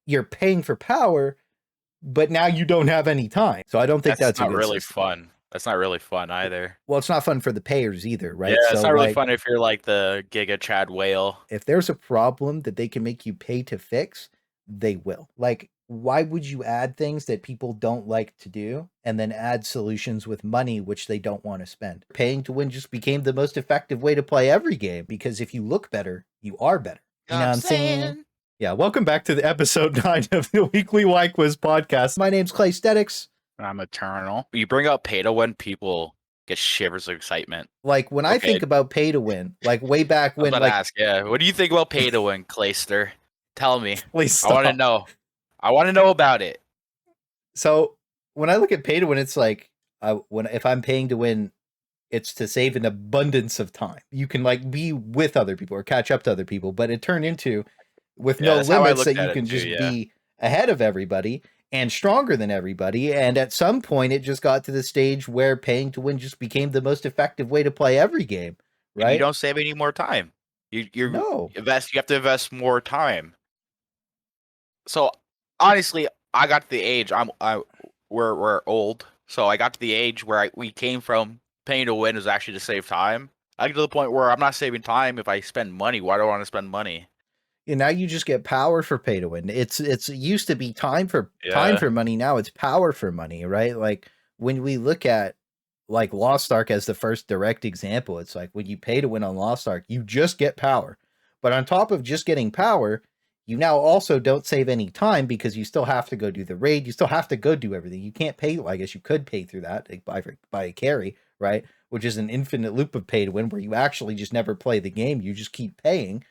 you're paying for power, but now you don't have any time. So I don't think that's a not good really system. fun. That's not really fun either. Well, it's not fun for the payers either, Yeah, right? it's So not really like, fun if you're like the Giga Chad whale. if there's a problem that they can make you pay to fix, they will. Like, why would you add things that people don't like to do and then add solutions with money which they don't want to spend? Paying to win just became the most effective way to play every game, because if you look better, you are better. You know what I'm saying? Yeah, welcome back to the episode 9 of the weekly YKWIS podcast. My name's Claysthetics. I'm eternal. You bring up pay to win, people get shivers of excitement. Like, when I think about pay to win, like way back I was when, about like, to ask, yeah, what do you think about pay to win, Clayster? Tell me. please I want to stop. know. I want to know about it. So when I look at pay to win, it's like, if I'm paying to win, it's to save an abundance of time. You can like be with other people or catch up to other people, but it turned into with Yeah, no that's how I limits looked that at you it can too. just Yeah. be ahead of everybody and stronger than everybody. And at some point, it just got to the stage where paying to win just became the most effective way to play every game. And you Right? don't save any more time. You No. invest. You have to invest more time. So honestly, I got to the age. We're old. So I got to the age where we came from paying to win is actually to save time. I get to the point where I'm not saving time if I spend money. Why do I want to spend money? And now you just get power for pay to win. It used to be time for Yeah. money. Now it's power for money, right? Like when we look at like Lost Ark as the first direct example, it's like when you pay to win on Lost Ark, you just get power. But on top of just getting power, you now also don't save any time because you still have to go do the raid. You still have to go do everything. You can't pay. Well, I guess you could pay through that, like buy a carry, right? Which is an infinite loop of pay to win where you actually just never play the game. You just keep paying.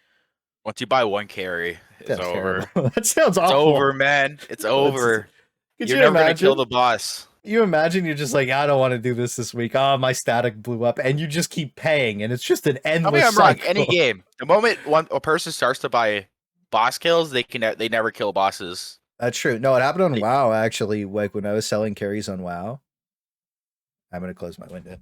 Once you buy one carry, it's That's over. terrible. That sounds It's awful. over, man. It's over. Could You're you never gonna kill imagine? the boss. You imagine you're just like, I don't want to do this week. Oh, my static blew up, and you just keep paying, and it's just an Tell me endless I'm wrong. Any cycle. game, the moment a person starts to buy boss kills, they never kill bosses. That's true. No, it happened on They- WoW actually. Like when I was selling carries on WoW. I'm gonna close my window.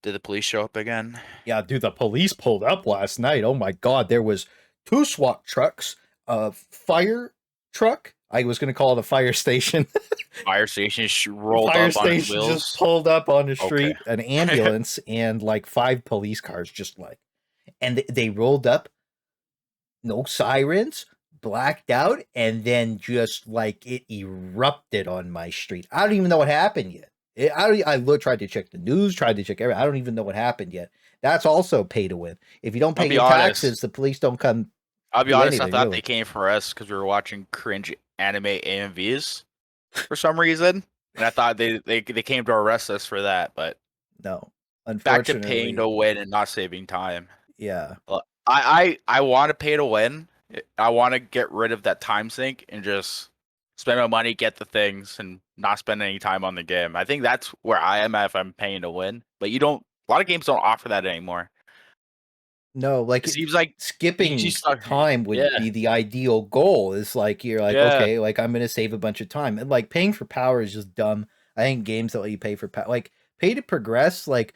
Did the police show up again? Yeah, dude, the police pulled up last night. Oh my god, there was 2 SWAT trucks, a fire truck. I was gonna call it a fire station. Fire station rolled Fire up on its station wheels. just pulled up on the Okay. street, an ambulance, and like 5 police cars just like, and they rolled up, no sirens, blacked out, and then just like it erupted on my street. I don't even know what happened yet. Tried to check the news, tried to check everything. I don't even know what happened yet. That's also pay to win. If you don't pay I'll be your honest. taxes, the police don't come. I'll be do honest. I anything, thought really. they came for us because we were watching cringe anime AMVs for some reason, and I thought they came to arrest us for that. But No, back to paying unfortunately, to win and not saving time. yeah. Well, I want to pay to win. I want to get rid of that time sink and just spend my money, get the things, and not spend any time on the game. I think that's where I am at if I'm paying to win. But you don't. A lot of games don't offer that anymore. No, like It seems like skipping you start. time would Yeah, be the ideal goal. Is like you're like, yeah. okay, like I'm gonna save a bunch of time. And like paying for power is just dumb. I think games that let you pay for power, like pay to progress, like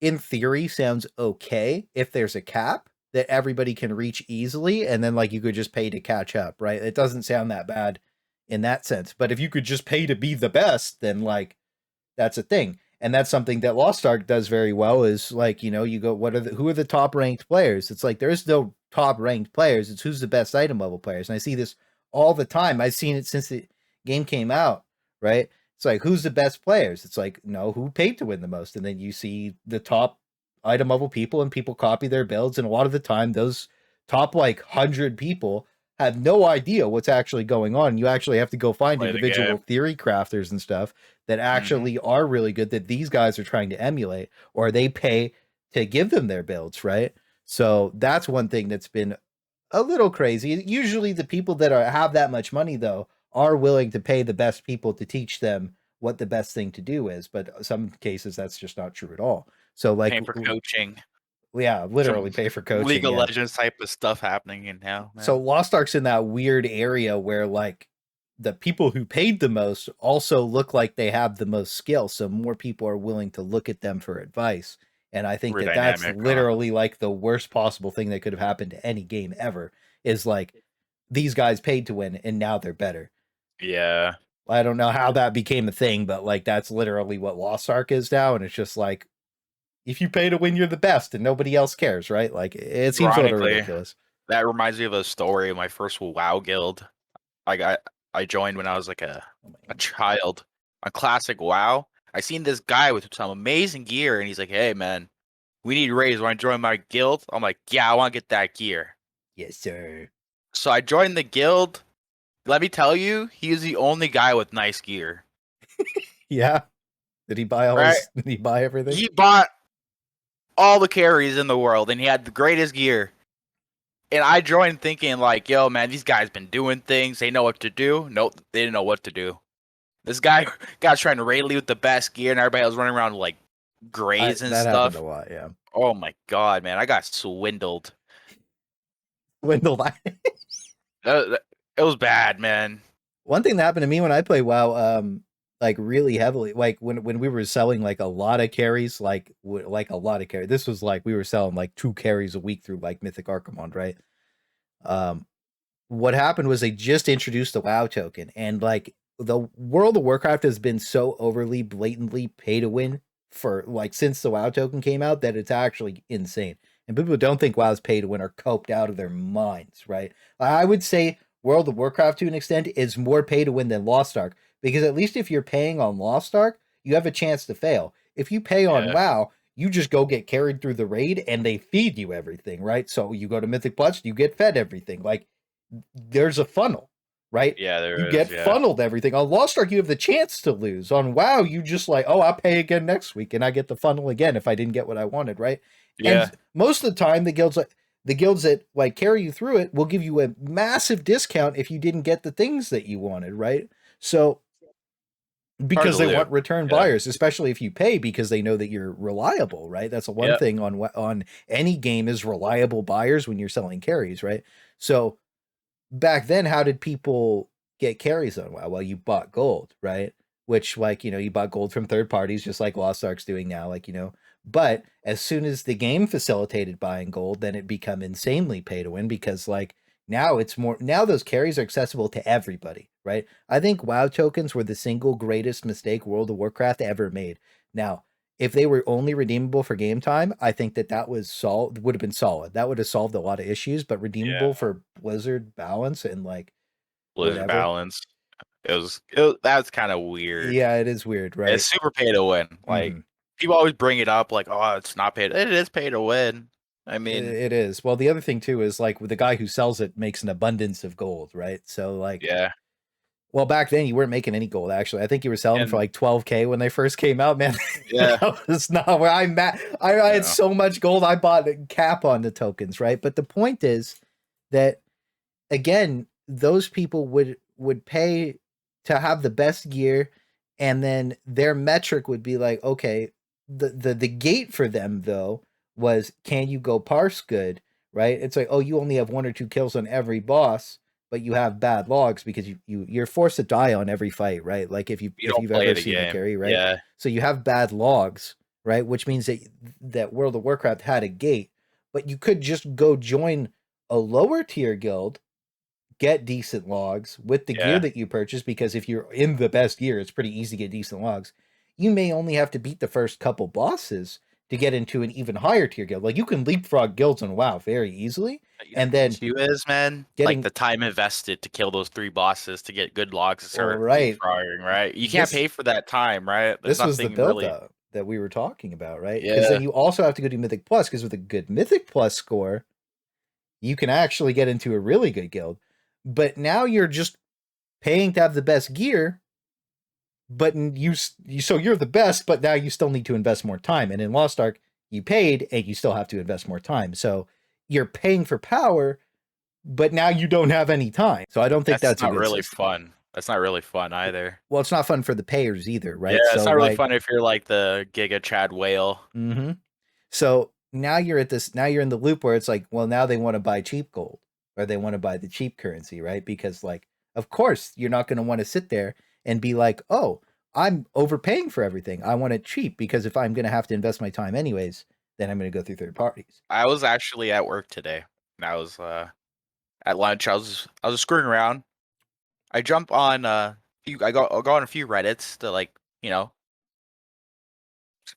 in theory sounds okay if there's a cap that everybody can reach easily, and then like you could just pay to catch up, right? It doesn't sound that bad in that sense. But if you could just pay to be the best, then like that's a thing. And that's something that Lost Ark does very well is like, you know, you go, who are the top ranked players? It's like, there's no top ranked players. It's who's the best item level players. And I see this all the time. I've seen it since the game came out, right? It's like, who's the best players? It's like, no, who paid to win the most? And then you see the top item level people and people copy their builds. And a lot of the time, those top like 100 people have no idea what's actually going on. You actually have to go find Play the individual game. theory crafters and stuff that actually are really good that these guys are trying to emulate, or they pay to give them their builds, right? So that's one thing that's been a little crazy. Usually the people that have that much money though are willing to pay the best people to teach them what the best thing to do is, but some cases that's just not true at all. So like Paying for coaching. yeah, literally pay for coaching. League of yeah. Legends type of stuff happening in now. Man. So Lost Ark's in that weird area where like the people who paid the most also look like they have the most skill. So more people are willing to look at them for advice. And I think Super that's dynamic, huh? literally like the worst possible thing that could have happened to any game ever is like these guys paid to win, and now they're better. Yeah. I don't know how that became a thing, but like that's literally what Lost Ark is now, and it's just like if you pay to win, you're the best, and nobody else cares, right? Like it seems a little Ironically, ridiculous. that reminds me of a story of my first WoW guild. I joined when I was like a child on classic WoW. I seen this guy with some amazing gear, and he's like, "Hey man, we need raids. Want to join my guild?" I'm like, "Yeah, I want to get that gear." Yes, sir. So I joined the guild. Let me tell you, he is the only guy with nice gear. Yeah. Did he buy all Right? his? Did he buy everything? He bought all the carries in the world, and he had the greatest gear. And I joined thinking like, "Yo, man, these guys been doing things. They know what to do." Nope, they didn't know what to do. This guy's trying to raid lead with the best gear, and everybody was running around with, like grays and That happened a stuff. lot. Yeah. Oh my god, man, I got swindled. Dwindled. It was bad, man. One thing that happened to me when I play WoW, like really heavily, like when we were selling like a lot of carries, like like a lot of carries. This was like we were selling like 2 carries a week through like Mythic Archimond, right? Um, what happened was they just introduced the WoW token, and like the World of Warcraft has been so overly blatantly pay to win for like since the WoW token came out that it's actually insane. And people who don't think WoW's pay to win are coped out of their minds, right? I would say World of Warcraft to an extent is more pay to win than Lost Ark because at least if you're paying on Lost Ark, you have a chance to fail. If you pay on Yeah, WoW, you just go get carried through the raid and they feed you everything, right? So you go to Mythic Plus, you get fed everything. Like there's a funnel, right? yeah, You there is. get Yeah, funneled everything. On Lost Ark, you have the chance to lose. On WoW, you just like, oh, I'll pay again next week and I get the funnel again if I didn't get what I wanted, right? yeah. And most of the time, the guilds that like carry you through it will give you a massive discount if you didn't get the things that you wanted, right? So Hard because to they live. want return Yeah, buyers, especially if you pay because they know that you're reliable, right? That's the one yeah. thing on any game is reliable buyers when you're selling carries, right? So back then, how did people get carries on WoW? Well, you bought gold, right? Which, like, you bought gold from third parties, just like Lost Ark's doing now, like. But as soon as the game facilitated buying gold, then it become insanely pay to win because, like, now those carries are accessible to everybody, right? I think WoW tokens were the single greatest mistake World of Warcraft ever made. Now, if they were only redeemable for game time, I think that would have been solid. That would have solved a lot of issues, but Yeah. redeemable for Blizzard balance and like Blizzard whatever. balance. That's kind of weird. Yeah, it is weird, right? It's super pay to win. Like Hmm. people always bring it up, like, "Oh, it's not paid." It is pay to win. I mean, It is. Well, the other thing too is like the guy who sells it makes an abundance of gold, right? So like, yeah, well, back then you weren't making any gold actually. I think you were selling for and like 12K when they first came out, man. yeah, That was not where I had yeah, so much gold I bought a cap on the tokens, right? But the point is that again, those people would pay to have the best gear, and then their metric would be like, okay, the gate for them though was can you go parse good, right? It's like, oh, you only have 1 or 2 kills on every boss, but you have bad logs because you're forced to die on every fight, right? Like you if don't you've play ever the seen a game. carry, right? Yeah, So you have bad logs, right? Which means that World of Warcraft had a gate, but you could just go join a lower tier guild, get decent logs with the gear yeah. that you purchase because if you're in the best gear, it's pretty easy to get decent logs. You may only have to beat the first couple bosses to get into an even higher tier guild. Like you can leapfrog guilds on WoW very easily, You know and what the then issue is, man? Like getting the time invested to kill those 3 bosses to get good logs to all start right. leapfrogging, right? You can't This pay for that time, right? There's this was the nothing build really. up that we were talking about, right? Because then Yeah, you also have to go do Mythic Plus because with a good Mythic Plus score, you can actually get into a really good guild. But now you're just paying to have the best gear, but so you're the best, but now you still need to invest more time. And in Lost Ark, you paid and you still have to invest more time. So you're paying for power, but now you don't have any time. So I don't think that's that's a not good really system. fun. That's not really fun either. Well, it's not fun for the payers either, Yeah, right? it's So not really like, fun if you're like the Giga Chad whale. mm-hmm. So now you're at this. Now you're in the loop where it's like, well, now they want to buy cheap gold or they want to buy the cheap currency, right? Because like, of course, you're not going to want to sit there and be like, oh, I'm overpaying for everything. I want it cheap because if I'm going to have to invest my time anyways, then I'm going to go through third parties. I was actually at work today, and at lunch. I was screwing around. I jump on I go on a few Reddits to like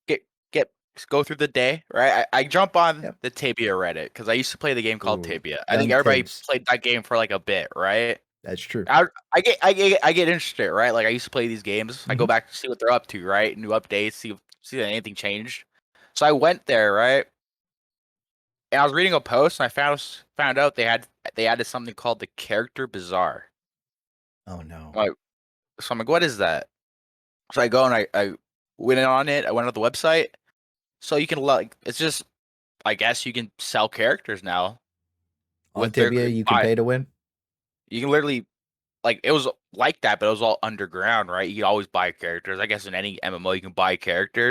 get get go through the day, right? I jump on Yep. the Tibia Reddit because I used to play the game called Ooh, Tibia. I think young everybody Tibbs. played that game for like a bit, right? That's true. I get interested, right? Like I used to play these games. I go Hmm. back to see what they're up to, right? New updates, see if anything changed. So I went there, right? And I was reading a post and I found out they added something called the character bazaar. Oh no. Like, so I'm like, what is that? So I go and I went in on it. I went on the website. So you can like it's just I guess you can sell characters now On with their Tibia, you can buy. pay to win. You can literally like it was like that, but it was all underground, right? You could always buy characters. I guess in any MMO you can buy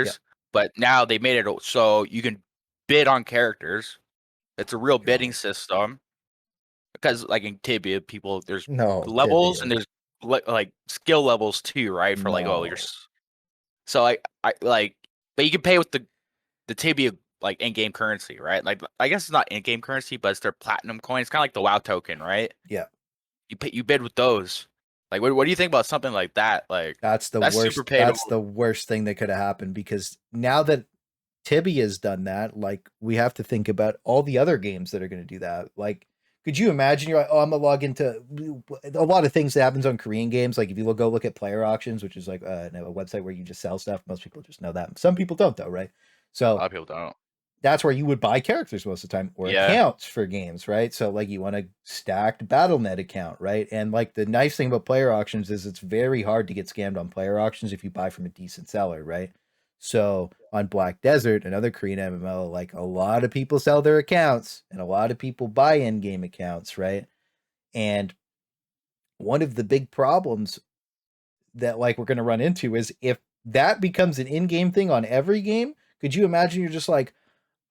Yep. characters, but now they made it so you can bid on characters. It's a real bidding Go. system because like in Tibia, people there's No, levels and Tibia. there's like skill levels too, right? For like No. so I like, but you can pay with the Tibia like in-game currency, right? Like I guess it's not in-game currency, but it's their platinum coin. It's kind of like the WoW token, right? Yeah. You bid with those. Like what do you think about something like that? Like That's the that's super worst. pay to That's the worst thing that could have happened because now that Tibia's done that, like we have to think about all the other games that are going to do that. Like, could you imagine? You're like, oh, I'm gonna log into a lot of things that happens on Korean games. Like if you go look at player auctions, which is like a website where you just sell stuff. Most people just know that. Some people don't though, right? a So lot of people don't. that's where you would buy characters most of the time or Yeah. accounts for games, right? So like you want a stacked BattleNet account, right? And like the nice thing about player auctions is it's very hard to get scammed on player auctions if you buy from a decent seller, right? So on Black Desert, another Korean MMO, like a lot of people sell their accounts and a lot of people buy in-game accounts, right? And one of the big problems that like we're going to run into is if that becomes an in-game thing on every game, could you imagine you're just like,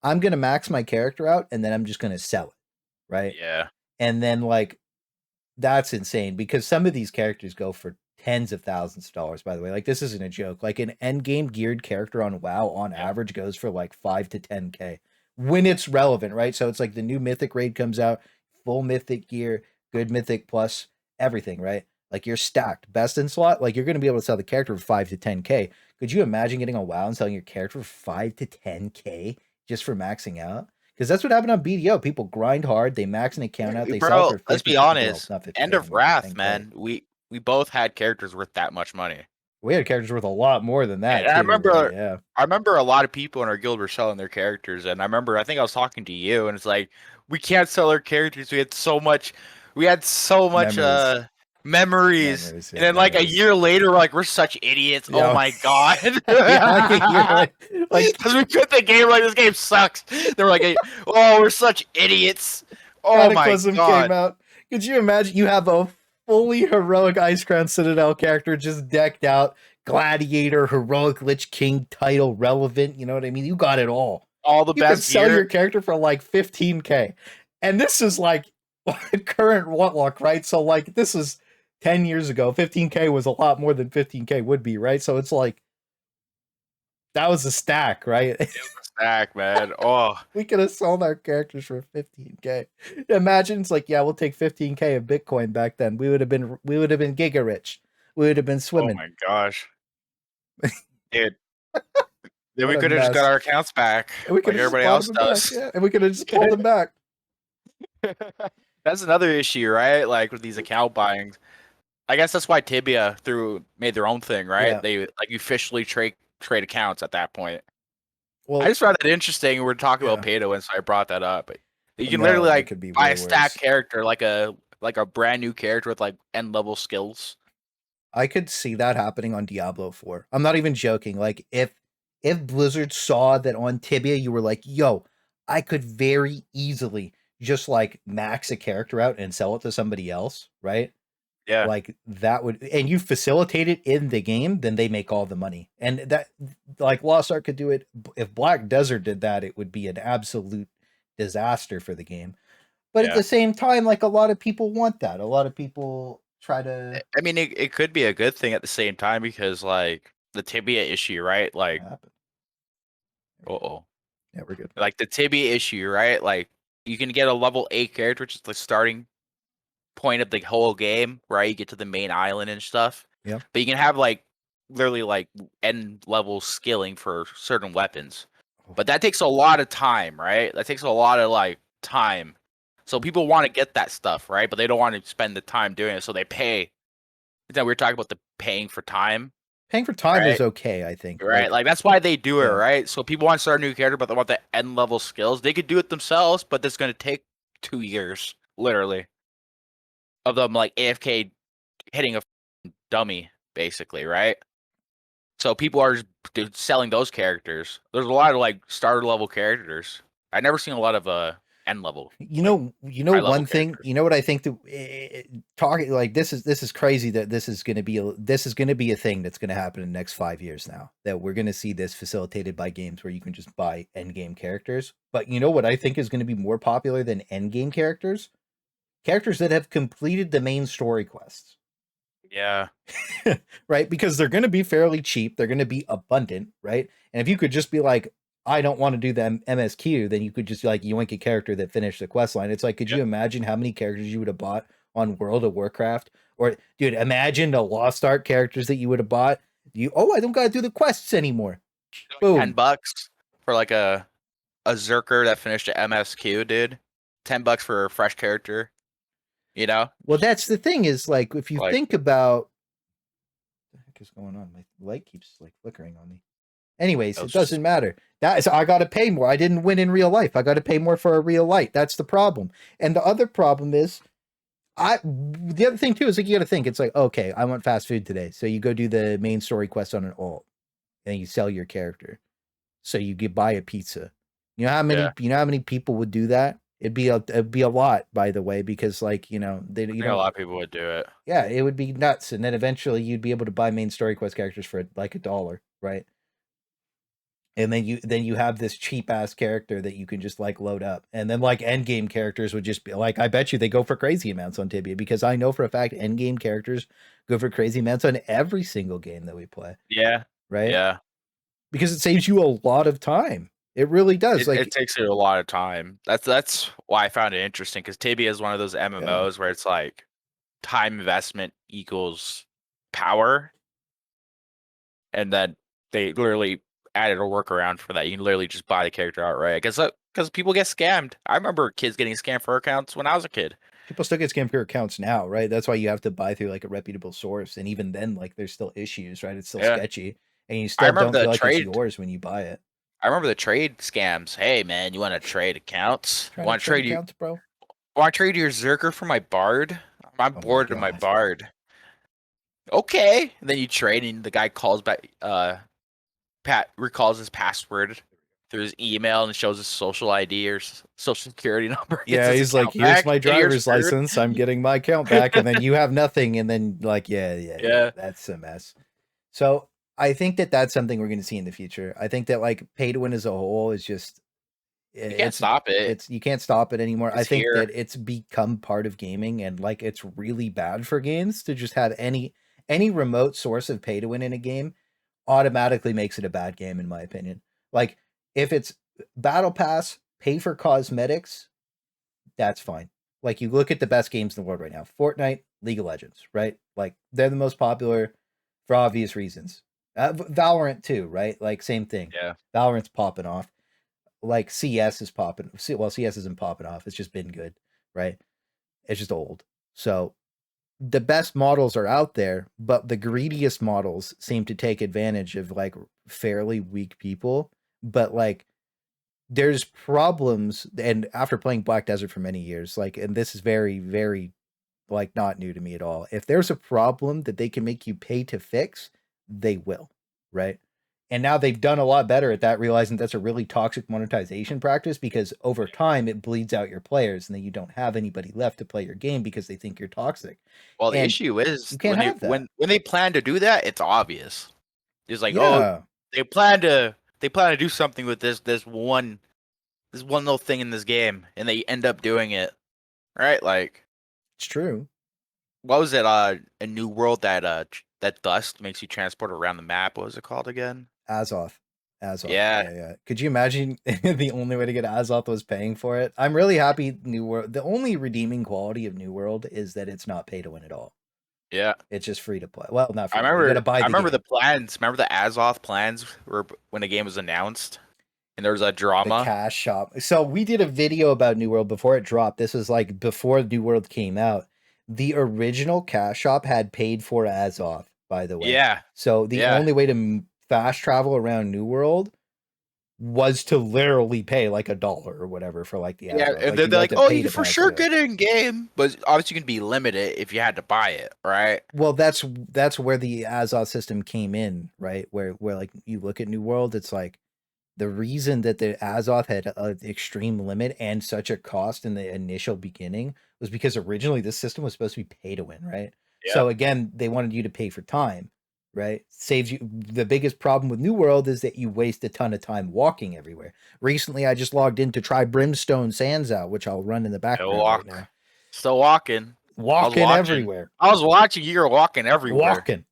I'm going to max my character out and then I'm just going to sell it, right? Yeah. And then like that's insane because some of these characters go for tens of thousands of dollars, by the way. Like this isn't a joke. Like an end game geared character on WoW on Yeah. average goes for like 5 to 10k when it's relevant, right? So it's like the new mythic raid comes out, full mythic gear, good mythic plus everything, right? Like you're stacked, best in slot, like you're going to be able to sell the character for 5 to 10k. Could you imagine getting a WoW and selling your character for 5 to 10k just for maxing out? Because that's what happened on BDO. People grind hard, they max an account out, they sell Bro, for let's be 50, well, honest. not 50k End of anymore, but Wrath, 10k. man. We both had characters worth that much money. We had characters worth a lot more than And that too, but yeah. I remember a lot of people in our guild were selling their characters, and I think I was talking to you, and it's like we can't sell our characters. We had so much Memories. memories, Memories, and yeah, then like a memories. year later, we're like we're such idiots. Oh Yeah. my god, Yeah, like a year later. Like because we quit the game like this game sucks. They were like, oh, we're such idiots. Oh my Cataclysm came god, out. Could you imagine you have a fully heroic Ice Crown Citadel character just decked out, gladiator, heroic Lich King title relevant, you know what I mean? You got it all. all the You could best sell your gear. character for like 15k. And this is like current Whatlock, right? So like this is 10 years ago. 15k was a lot more than 15k would be, right? So it's like that was a stack, right? It was a stack, man. Oh, We could have sold our characters for 15k. Imagine it's like, yeah, we'll take 15k of Bitcoin back then. We would have been giga rich. We would have been oh swimming. my gosh, dude. Then What we a could have just got mess. our accounts back And we like could have just everybody bought else them back. does. Yeah. And we could have just pulled them back. That's another issue, right? Like with these account buyings. I guess that's why Tibia through made their own thing, right? Yeah. They like you officially trade accounts at that point. I Well, just found that interesting. We're talking about yeah. pay to win, so I brought that up. But you can literally No, it like could be buy way a stack worse. character, like a brand new character with like end level skills. I could see that happening on Diablo 4. I'm not even joking. Like if Blizzard saw that on Tibia you were like, "Yo, I could very easily just like max a character out and sell it to somebody else," right? Yeah, Like that would and you facilitate it in the game, then they make all the money. And that like Lost Ark could do it. If Black Desert did that, it would be an absolute disaster for the game. But at yeah. the same time, like a lot of people want that. A lot of people try to I mean, it could be a good thing at the same time because like the Tibia issue, right? Like, happen. oh, Yeah, we're good. like the Tibia issue, right? Like you can get a level 8 character, which is the starting point of the whole game, right? You get to the main island and stuff. Yeah. But you can have like literally like end level skilling for certain weapons. But that takes a lot of time, right? That takes a lot of like time. So people want to get that stuff, right? But they don't want to spend the time doing it, so they pay. We were talking about the paying for time, Paying for time is right? okay, I think. Right, like that's why they do it, yeah. right? So people want to start a new character, but they want the end level skills. They could do it themselves, but that's going to take 2 years, literally, of them like AFK hitting a dummy, basically, right? So people are just selling those characters. There's a lot of like starter level characters. I never seen a lot of end level, like high level One thing, characters. you know what I think that talking like this is crazy that this is going to be a thing that's going to happen in the next 5 years now, that we're going to see this facilitated by games where you can just buy end game characters. But you know what I think is going to be more popular than end game characters? Characters that have completed the main story quests. Yeah. Right? Because they're going to be fairly cheap. They're going to be abundant, right? And if you could just be like, I don't want to do the MSQ, then you could just like yoink a character that finished the quest line. It's like, could you imagine how many characters you would have bought on World of Warcraft? Or, dude, imagine the Lost Ark characters that you would have bought. I don't got to do the quests anymore. Boom. $10 for like a Zerker that finished a MSQ, dude. $10 for a fresh character. You know? Well, that's the thing is like, if you Like, think about what the heck is going on? My light keeps like flickering on me. Anyways, it doesn't matter. That is, I got to pay more. I didn't win in real life. I got to pay more for a real light. That's the problem. And the other problem is, the other thing too is like you got to think. It's like, okay, I want fast food today, so you go do the main story quest on an alt, and you sell your character. So you get buy a pizza. You know how many? yeah. You know how many people would do that? It'd be a lot, by the way, because like you I think a lot of people would do it. Yeah, it would be nuts, and then eventually you'd be able to buy main story quest characters for like $1, right? And then you have this cheap ass character that you can just like load up, and then like end game characters would just be like, I bet you they go for crazy amounts on Tibia, because I know for a fact end game characters go for crazy amounts on every single game that we play. Yeah. Right. Yeah. Because it saves you a lot of time. It really does. It takes it a lot of time. That's why I found it interesting, because Tibia is one of those MMOs where it's like time investment equals power, and then they literally added a workaround for that. You can literally just buy the character outright. Because people get scammed. I remember kids getting scammed for accounts when I was a kid. People still get scammed for accounts now, right? That's why you have to buy through like a reputable source, and even then, like there's still issues, right? It's still sketchy, and you still don't feel like it's yours when you buy it. I remember the trade scams. Hey man, you want to trade accounts? Want to trade accounts, bro? Want to trade your Zerker for my Bard? I'm bored of my Bard. Okay. And then you trade, and the guy calls back. Pat recalls his password through his email and shows his social ID or social security number. Yeah, he's like, here's my driver's license. I'm getting my account back, and then you have nothing, and then like, yeah, that's a mess. So I think that that's something we're going to see in the future. I think that like pay to win as a whole is just you can't stop it. You can't stop it anymore. I think here. that it's become part of gaming, and like it's really bad for games to just have any remote source of pay to win in a game. Automatically makes it a bad game, in my opinion. Like if it's battle pass, pay for cosmetics, that's fine. Like you look at the best games in the world right now: Fortnite, League of Legends, right? Like they're the most popular for obvious reasons. Valorant too, right? Like same thing. Yeah, Valorant's popping off. Like CS is popping. Well, CS isn't popping off. It's just been good, right? It's just old. So the best models are out there, but the greediest models seem to take advantage of like fairly weak people. But like there's problems, and after playing Black Desert for many years, like, and this is very, very like not new to me at all. If there's a problem that they can make you pay to fix, they will, right? And now they've done a lot better at that, realizing that's a really toxic monetization practice, because over time it bleeds out your players, and then you don't have anybody left to play your game because they think you're toxic. Well, the issue is when they plan to do that, it's obvious. It's like, oh, they plan to do something with this one little thing in this game, and they end up doing it, right? Like, it's true. What was it? A new world that that dust makes you transport around the map. What was it called again? Azoth. Azoth. Yeah. Yeah. Could you imagine the only way to get Azoth was paying for it? I'm really happy New World. The only redeeming quality of New World is that it's not pay to win at all. Yeah. It's just free to play. Well, not I free to play. You got to remember. buy I the remember game. the plans. Remember the Azoth plans were when the game was announced, and there was a The drama. cash shop. So we did a video about New World before it dropped. This was like before New World came out. The original cash shop had paid for Azoth, by the way. Yeah. So the Yeah. only way to fast travel around New World was to literally pay like $1 or whatever for like the Yeah, Azoth. and Like they're you got like, to "Oh, pay you to can for pass sure through it. get it in game," but obviously you can be limited if you had to buy it, right? Well, that's where the Azoth system came in, right? Where like you look at New World, it's like the reason that the Azoth had an extreme limit and such a cost in the initial beginning was because originally this system was supposed to be pay to win, right? Yeah. So again, they wanted you to pay for time, right? Saves you. The biggest problem with New World is that you waste a ton of time walking everywhere. Recently, I just logged in to try Brimstone Sands out, which I'll run in the Still background right now. Still walking. I was Walking watching. everywhere. I was watching. You were walking everywhere. Walking.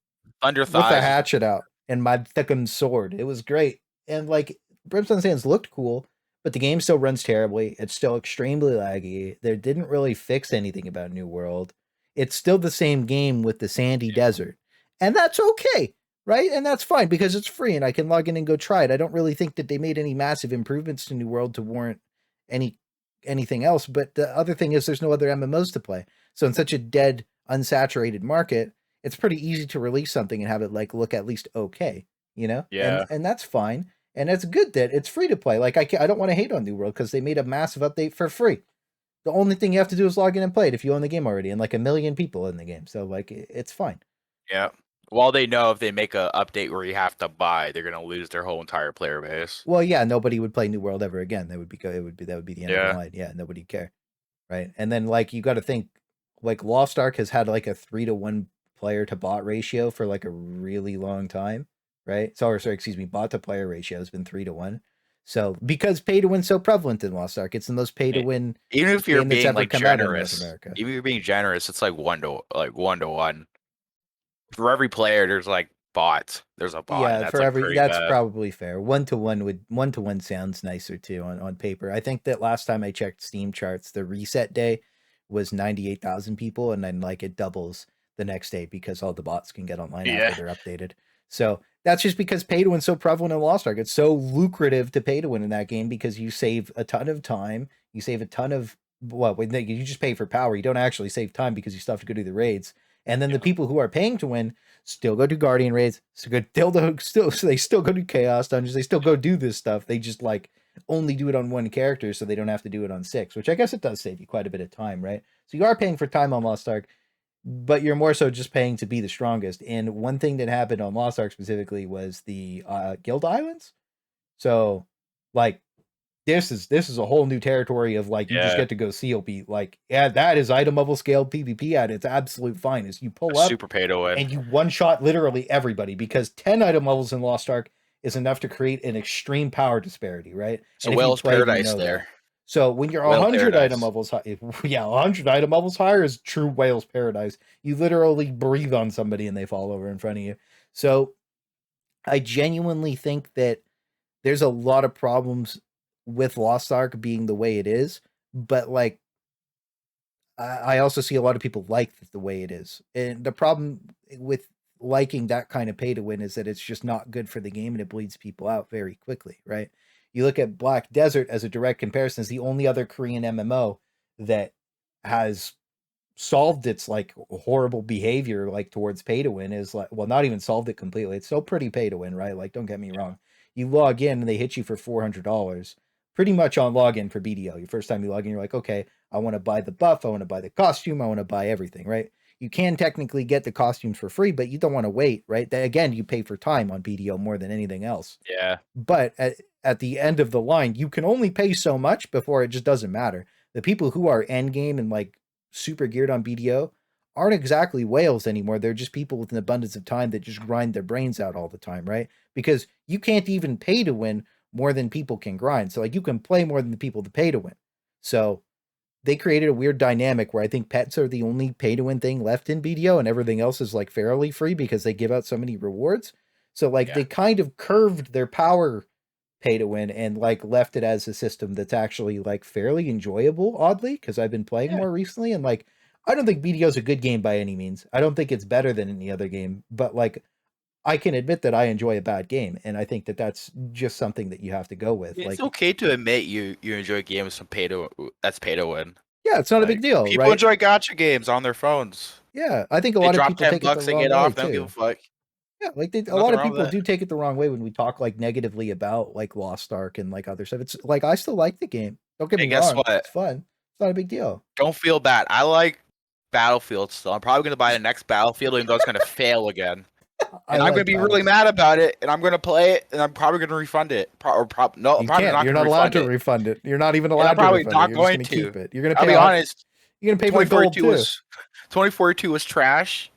Under With the thighs. hatchet out and my thickened sword. It was great. And like Brimstone Sands looked cool, but the game still runs terribly. It's still extremely laggy. They didn't really fix anything about New World. It's still the same game with the sandy desert. And that's okay, right? And that's fine because it's free and I can log in and go try it. I don't really think that they made any massive improvements to New World to warrant anything else. But the other thing is there's no other MMOs to play. So in such a dead, unsaturated market, it's pretty easy to release something and have it like look at least okay, you know? Yeah. And that's fine. And it's good that it's free to play. Like I don't want to hate on New World because they made a massive update for free. The only thing you have to do is log in and play it if you own the game already, and like 1 million people in the game. So like it's fine. Yeah. Well, they know if they make a update where you have to buy, they're gonna lose their whole entire player base. Well, yeah, nobody would play New World ever again. That would be the end of Yeah. the line. Yeah, nobody would care. Right. And then like you got to think like Lost Ark has had like a 3-to-1 player to bot ratio for like a really long time, right? Sorry, excuse me, bot to player ratio has been 3-to-1. So because pay to win's so prevalent in Lost Ark, it's the most pay to win Even if you're game that's being ever like come out in North generous, America. even if you're being generous, it's like 1-to-1. For every player, there's like bots. There's a bot. Yeah, And that's for like every pretty that's bad. probably fair. 1-to-1 sounds nicer too on paper. I think that last time I checked Steam charts, the reset day was 98,000 people, and then like it doubles the next day because all the bots can get online after they're updated. So that's just because pay to win's so prevalent in Lost Ark. It's so lucrative to pay to win in that game because you save a ton of time. You save a ton of you just pay for power. You don't actually save time because you still have to go do the raids. And then the people who are paying to win still go do Guardian raids. So they still go do Chaos dungeons. They still go do this stuff. They just like only do it on one character, so they don't have to do it on 6, which I guess it does save you quite a bit of time, right? So you are paying for time on Lost Ark, but you're more so just paying to be the strongest. And one thing that happened on Lost Ark specifically was the Guild Islands. So like this is a whole new territory of like you just get to go CLP. Like, yeah, that is item level scaled PvP at its absolute finest. You pull up Super pay to win. and you one shot literally everybody because 10 item levels in Lost Ark is enough to create an extreme power disparity, right? So And if you Whale's play, you Paradise know there. that. So when you're Whale 100 item Paradise. levels high, 100 item levels higher is true Whale's Paradise. You literally breathe on somebody and they fall over in front of you. So I genuinely think that there's a lot of problems with Lost Ark being the way it is, but like I also see a lot of people like the way it is. And the problem with liking that kind of pay to win is that it's just not good for the game and it bleeds people out very quickly, right? You look at Black Desert as a direct comparison, is the only other Korean MMO that has solved its like horrible behavior like towards pay to win is like, well, not even solved it completely. It's still pretty pay to win, right? Like, don't get me wrong. You log in and they hit you for $400 pretty much on login for BDO. Your first time you log in, you're like, okay, I want to buy the buff, I want to buy the costume, I want to buy everything, right? You can technically get the costumes for free, but you don't want to wait, right? Again, you pay for time on BDO more than anything else. Yeah. But at the end of the line, you can only pay so much before it just doesn't matter. The people who are end game and like super geared on BDO aren't exactly whales anymore. They're just people with an abundance of time that just grind their brains out all the time, right? Because you can't even pay to win more than people can grind. So like you can play more than the people to pay to win. So they created a weird dynamic where I think pets are the only pay to win thing left in BDO and everything else is like fairly free because they give out so many rewards. So like they kind of curved their power pay to win and like left it as a system that's actually like fairly enjoyable, oddly, because I've been playing Yeah. more recently. And like, I don't think BDO is a good game by any means. I don't think it's better than any other game, but like, I can admit that I enjoy a bad game, and I think that that's just something that you have to go with. It's Like, okay to admit you enjoy games from pay to win. yeah, it's not a big Like deal, people right? enjoy gotcha games on their phones. Yeah, I think a They lot of drop people ten take it the bucks, they wrong get way off. They don't give a too. fuck. Yeah, like a lot Nothing of wrong with people that. do take it the wrong way when we talk like negatively about like Lost Ark and like other stuff. It's like I still like the game. Don't get Hey, me guess wrong, what? it's fun. It's not a big deal. Don't feel bad. I like Battlefield still. I'm probably gonna buy the next Battlefield, even though it's gonna fail again. I And I'm gonna like be really Battlefield. mad about it, and I'm gonna play it, and I'm probably gonna refund it. No, I'm You probably can't. not You're gonna not allowed refund to it, refund it. You're not even and I'm allowed to probably refund it. not You're just going gonna to. keep it. You're gonna I'll pay be off. honest. You're gonna pay for the gold too. 2042 was trash.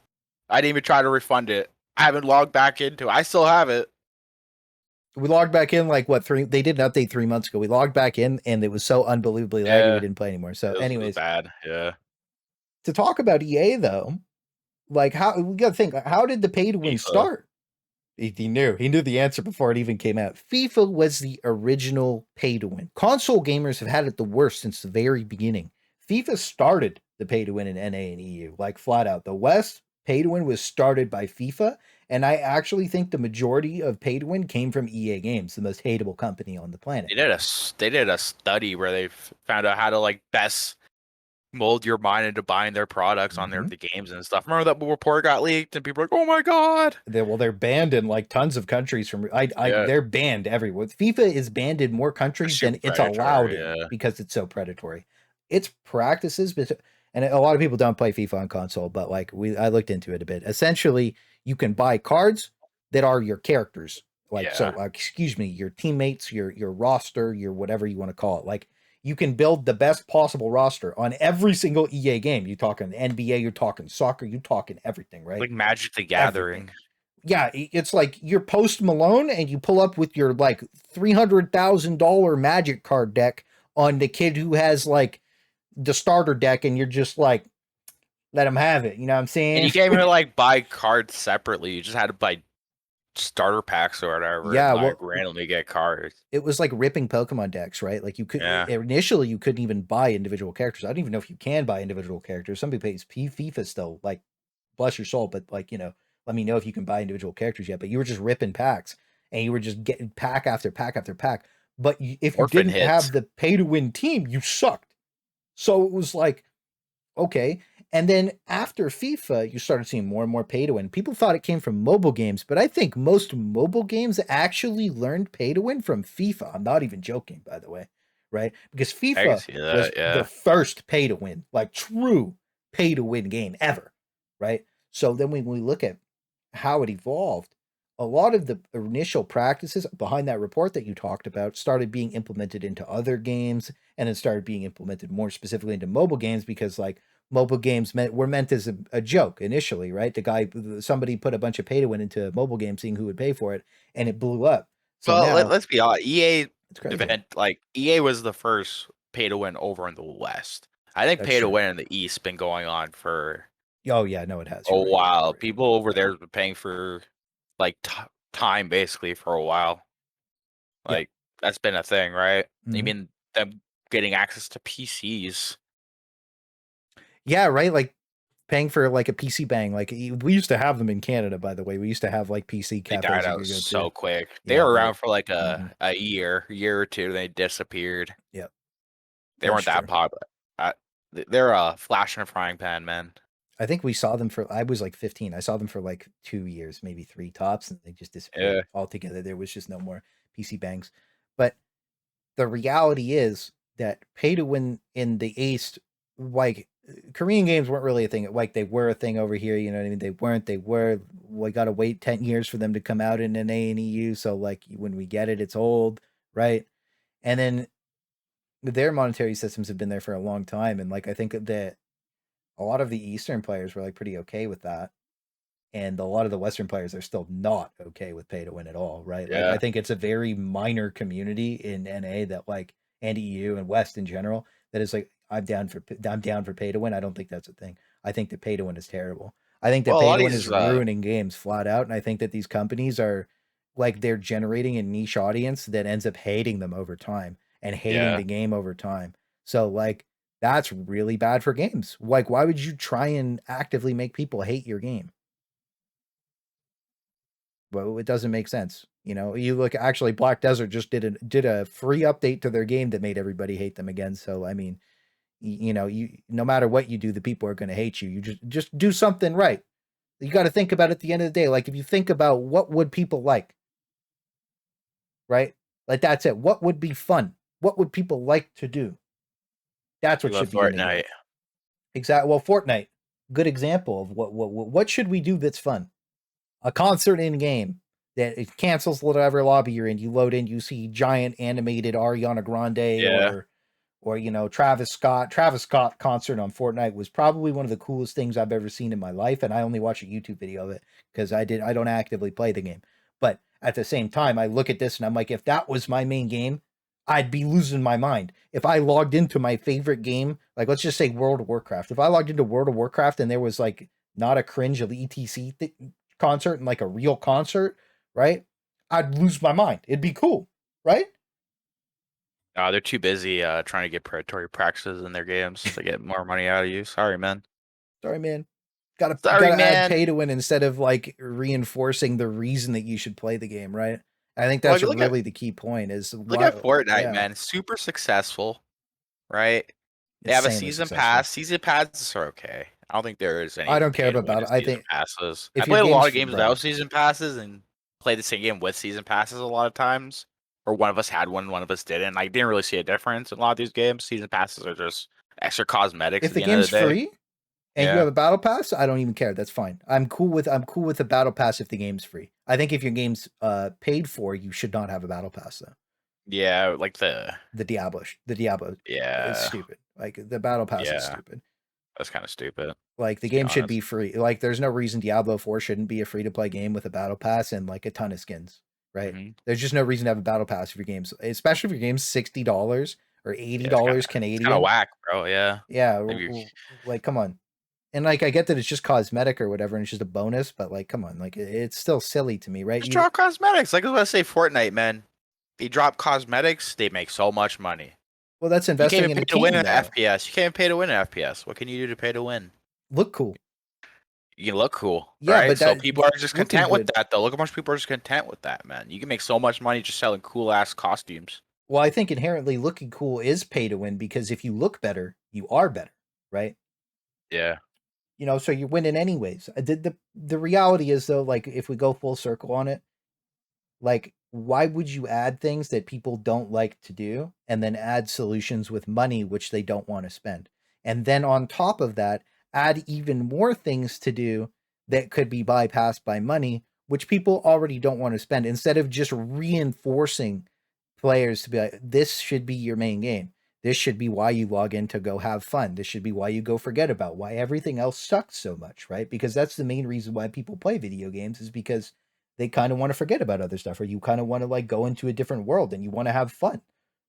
I didn't even try to refund it. I haven't logged back into it. I still have it. We logged back in like what three? They did an update 3 months ago. We logged back in and it was so unbelievably laggy we Yeah, didn't play anymore. So, it was anyways, bad. Yeah, to talk about EA though, like how we gotta think, how did the pay to win FIFA. start? He knew. He knew the answer before it even came out. FIFA was the original pay to win. Console gamers have had it the worst since the very beginning. FIFA started the pay to win in NA and EU, like flat out. The West pay to win was started by FIFA, and I actually think the majority of pay to win came from EA Games, the most hateable company on the planet. They did a study where they found out how to like best mold your mind into buying their products on Mm-hmm. the games and stuff. Remember that report got leaked and people were like, "Oh my god!" They're banned in like tons of countries from. Yeah, they're banned everywhere. FIFA is banned in more they're countries super than it's allowed predatory. in Yeah, because it's so predatory. Its practices, and a lot of people don't play FIFA on console, but like I looked into it a bit. Essentially, you can buy cards that are your characters, like so. yeah. Excuse me, your teammates, your roster, your whatever you want to call it. Like you can build the best possible roster on every single EA game. You're talking NBA, you're talking soccer, you're talking everything, right? Like Magic the Everything. Gathering. Yeah, it's like you're Post Malone and you pull up with your like $300,000 Magic card deck on the kid who has like the starter deck, and you're just like, let him have it. You know what I'm And saying? you can't even like buy cards separately. You just had to buy starter packs or whatever Yeah, and like well, randomly get cards. it was like ripping Pokemon decks, right? Like you could Yeah. initially you couldn't even buy individual characters. I don't even know if you can buy individual characters. Some people play FIFA still, like bless your soul, but like let me know if you can buy individual characters yet. But you were just ripping packs, and you were just getting pack after pack after pack. But if you Orphan didn't hits. have the pay to win team, you sucked. So it was like, okay. And then after FIFA, you started seeing more and more pay to win. People thought it came from mobile games, but I think most mobile games actually learned pay to win from FIFA. I'm not even joking, by the way, right? Because I can FIFA see was that. the Yeah. first pay to win, like true pay to win game ever, right? So then when we look at how it evolved, a lot of the initial practices behind that report that you talked about started being implemented into other games, and then started being implemented more specifically into mobile games, because like mobile games were meant as a joke initially, right? Somebody put a bunch of pay to win into a mobile game, seeing who would pay for it, and it blew up. So Well, now let's be honest. it's crazy. EA was the first pay to win over in the West. I think That's pay to true. win in the East been going on for Oh yeah, no, it has. a You're right. You're right. while. You're right. People over there have been paying for like time basically for a while. Yeah. Like that's been a thing, right? I Mhm. mean, them getting access to PCs. Yeah, right. Like paying for like a PC bang. Like we used to have them in Canada, by the way. We used to have like PC They died cafes you out could go to. so quick. They Yeah, were they. around for like Mhm. a year or two. They disappeared. Yeah, They that's weren't that true. popular. Uh, they're a flash in a frying pan, man. I think we saw them for. I was like 15. I saw them for like 2 years, maybe three tops, and they just disappeared Yeah. altogether. There was just no more PC bangs. But the reality is that pay to win in the East, like Korean games weren't really a thing. Like they were a thing over here, you know what I mean? They weren't. They were. We got to wait 10 years for them to come out in an A and EU. So like when we get it, it's old, right? And then their monetary systems have been there for a long time, and like I think that a lot of the Eastern players were like pretty okay with that, and a lot of the Western players are still not okay with pay to win at all, right? Like I Yeah. think it's a very minor community in NA that like, and EU and West in general, that is like I'm down for pay to win. I don't think that's a thing. I think that pay to win is terrible. I think that Well, a pay lot to of win is these ruining games flat out, and I think that these companies are like they're generating a niche audience that ends up hating them over time and hating the game over time. So like that's really bad for games. Like why would you try and actively make people hate your game? Well, it doesn't make sense. You know, you look actually Black Desert just did a free update to their game that made everybody hate them again. So I mean, you know, you no matter what you do, the people are going to hate you. You just do something right. You got to think about it at the end of the day. Like if you think about what would people like, right? Like that's it. What would be fun? What would people like to do? That's what You love should be in the game. Fortnite. Exactly. Well, Fortnite, good example of what should we do that's fun? A concert in game that it cancels whatever lobby you're in. You load in, you see giant animated Ariana Grande Yeah. or you know Travis Scott. Travis Scott concert on Fortnite was probably one of the coolest things I've ever seen in my life, and I only watched a YouTube video of it because I don't actively play the game. But at the same time, I look at this and I'm like, if that was my main game, I'd be losing my mind. If I logged into my favorite game, like let's just say World of Warcraft, if I logged into World of Warcraft and there was like not a cringe of ETC concert and like a real concert, right? I'd lose my mind. It'd be cool, right? They're too busy trying to get predatory practices in their games to get more money out of you. Sorry, man. Sorry, man. Gotta Sorry, add man. pay to win instead of like reinforcing the reason that you should play the game, right? I think Well, that's really the key point is look at Fortnite, man. Super successful, right? They have a insanely season successful. pass. Season passes are okay. I don't think there is any. I don't care about it. I think passes. if I your played a lot game's of games right, without season passes and played the same game with season passes a lot of times. Or one of us had one of us didn't. I didn't really see a difference in a lot of these games. Season passes are just extra cosmetics if at the the end of game's the day. free and you Yeah. have a battle pass, I don't even care. That's fine. I'm cool with the battle pass if the game's free. I think if your game's paid for, you should not have a battle pass though. Yeah, like The Diablo is yeah. stupid. Like the battle pass is Yeah. stupid. That's kind of stupid. Like the To be game should honest. be free. Like there's no reason Diablo 4 shouldn't be a free to play game with a battle pass and like a ton of skins, right? Mm-hmm. There's just no reason to have a battle pass if your game's, especially if your game's $60 or $80 It's kind of Canadian. whack, bro. Yeah. Yeah, Maybe like come on. And like I get that it's just cosmetic or whatever and it's just a bonus, but like come on, like it's still silly to me, right? just drop cosmetics. Like I was gonna say, Fortnite, man. They drop cosmetics, they make so much money. Well, that's You can't investing even in pay the to win team an though. FPS. You can't pay to win an FPS. What can you do to pay to win? Look cool. You can look cool, Yeah, right? but So that people are just looking content with good. that, though. Look how much people are just content with that, man. You can make so much money just selling cool ass costumes. Well, I think inherently looking cool is pay to win because if you look better, you are better, right? Yeah. You know, so you're winning anyways. The reality is though, like if we go full circle on it, like why would you add things that people don't like to do and then add solutions with money which they don't want to spend? And then on top of that, add even more things to do that could be bypassed by money, which people already don't want to spend instead of just reinforcing players to be like, this should be your main game. This should be why you log in to go have fun. This should be why you go forget about why everything else sucks so much, right? Because that's the main reason why people play video games is because they kind of want to forget about other stuff or you kind of want to like go into a different world and you want to have fun,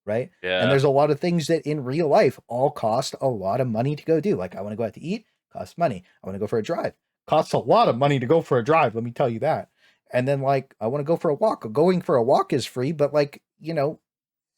right? And Yeah. there's a lot of things that in real life all cost a lot of money to go do. Like I want to go out to eat, costs money. I want to go for a drive, costs a lot of money to go for a drive, let me tell you that. And then like I want to go for a walk. Going for a walk is free, but like, you know,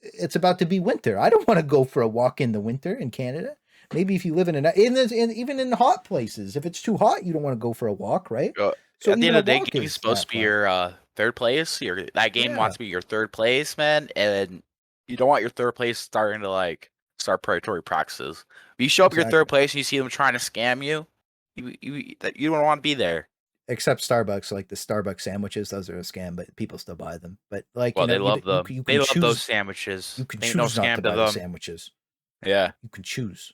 it's about to be winter. I don't want to go for a walk in the winter in Canada. Maybe if you live even in hot places, if it's too hot, you don't want to go for a walk, right? So At the end even a of the day, walk gaming's is supposed that to be fun. your third place. That game Yeah, wants to be your third place, man, and you don't want your third place starting to like start predatory practices. If you show up your third exactly. place and you see them trying to scam you, you don't want to be there. Except Starbucks, like the Starbucks sandwiches, those are a scam, but people still buy them. But like you Well, know, they love them. you They can love those choose sandwiches. you can Ain't no choose not to scam to buy the them. sandwiches. Yeah. You can choose.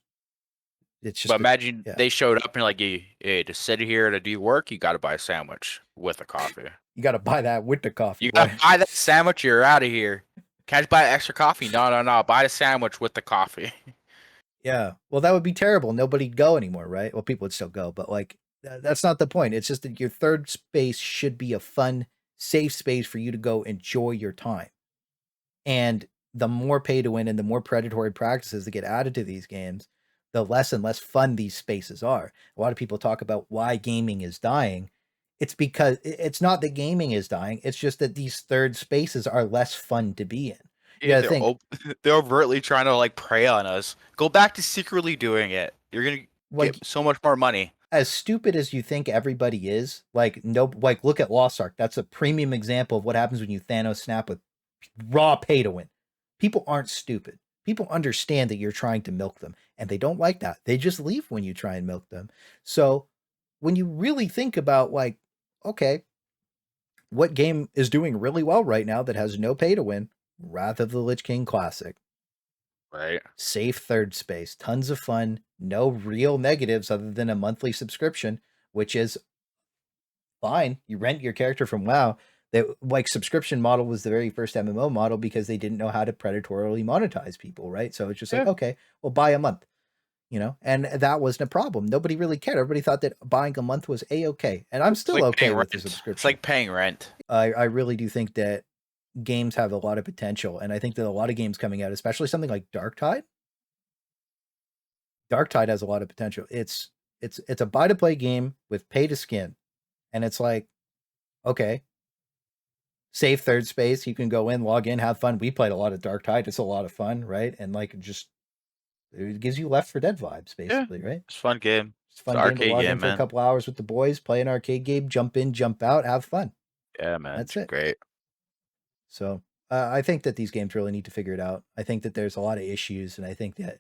It's But just imagine yeah. they showed up and like, hey, to sit here to do work, you got to buy a sandwich with a coffee. You got to buy that with the coffee. You got to buy that sandwich. You're out of here. Can I just buy extra coffee? No. Buy the sandwich with the coffee. Yeah. Well, that would be terrible. Nobody'd go anymore, right? Well, people would still go, but like that's not the point. It's just that your third space should be a fun, safe space for you to go enjoy your time. And the more pay to win and the more predatory practices that get added to these games, the less and less fun these spaces are. A lot of people talk about why gaming is dying. It's because it's not that gaming is dying. It's just that these third spaces are less fun to be in. You Yeah, gotta think, they're overtly trying to like prey on us. Go back to secretly doing it. You're gonna get like, so much more money. as stupid as you think everybody is, like, no, like, look at Lost Ark. That's a premium example of what happens when you Thanos snap with raw pay to win. People aren't stupid. People understand that you're trying to milk them, and they don't like that. They just leave when you try and milk them. So when you really think about, like, okay, what game is doing really well right now that has no pay to win? Wrath of the Lich King Classic. Right. Safe third space, tons of fun, no real negatives other than a monthly subscription, which is fine. You rent your character from WoW. That, like, subscription model was the very first MMO model because they didn't know how to predatorily monetize people, right? So it's just like, Yeah. okay, well, buy a month, and that wasn't a problem. Nobody really cared. Everybody thought that buying a month was a-okay, and I'm It's still like okay paying with the rent. It's subscription. like paying rent. I really do think that games have a lot of potential, and I think that a lot of games coming out, especially something like Darktide has a lot of potential. It's a buy to play game with pay to skin, and it's like, okay, safe third space. You can go in, log in, have fun. We played a lot of Darktide. It's a lot of fun, right? And like, it gives you Left 4 Dead vibes, Yeah. basically, right? It's a fun game. It's a It's fun an game to arcade log in game, for a man. couple hours with the boys, play an arcade game, jump in, jump out, have fun. Yeah, man. That's It's it. great. So I think that these games really need to figure it out. I think that there's a lot of issues, and I think that,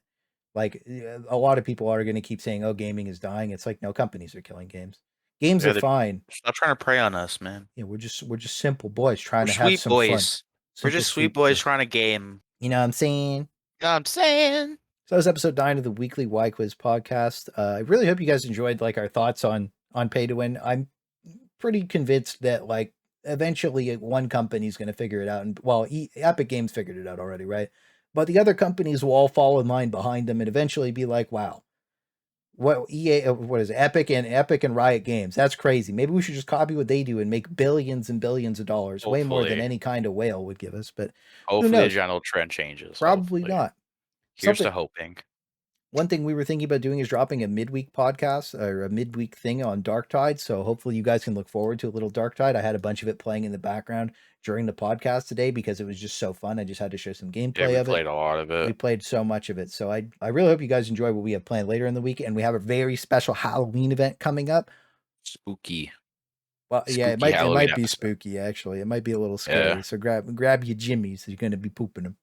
like, a lot of people are going to keep saying, "Oh, gaming is dying." It's like, no, companies are killing games. Games Yeah, are fine. stop trying to prey on us, man. We're just simple boys trying We're to have sweet some fun. boys. We're Simple, just sweet sweet boys boys. trying to game. You know what I'm saying? You know what I'm saying? So that was episode 9 of the weekly YKWIS podcast. I really hope you guys enjoyed, like, our thoughts on pay to win. I'm pretty convinced that, like, eventually one company's going to figure it out, and, well, Epic Games figured it out already, right? But the other companies will all fall in line behind them and eventually be like, wow, what what is it? Epic and Riot Games? That's crazy. Maybe we should just copy what they do and make billions and billions of dollars, way more than Hopefully. any kind of whale would give us. But who Hopefully the knows? general trend changes. Probably Hopefully. not. Here's Something to hoping. One thing we were thinking about doing is dropping a midweek podcast or a midweek thing on Darktide. So hopefully you guys can look forward to a little Darktide. I had a bunch of it playing in the background during the podcast today because it was just so fun. I just had to show some Yeah, gameplay we of it. played a lot of We it. played so much of it. So I really hope you guys enjoy what we have planned later in the week. And we have a very special Halloween event coming up. Spooky. Well, yeah, Spooky it Halloween might be episode. spooky actually. It might be a little scary. Yeah. So grab your jimmies. You're going to be pooping them.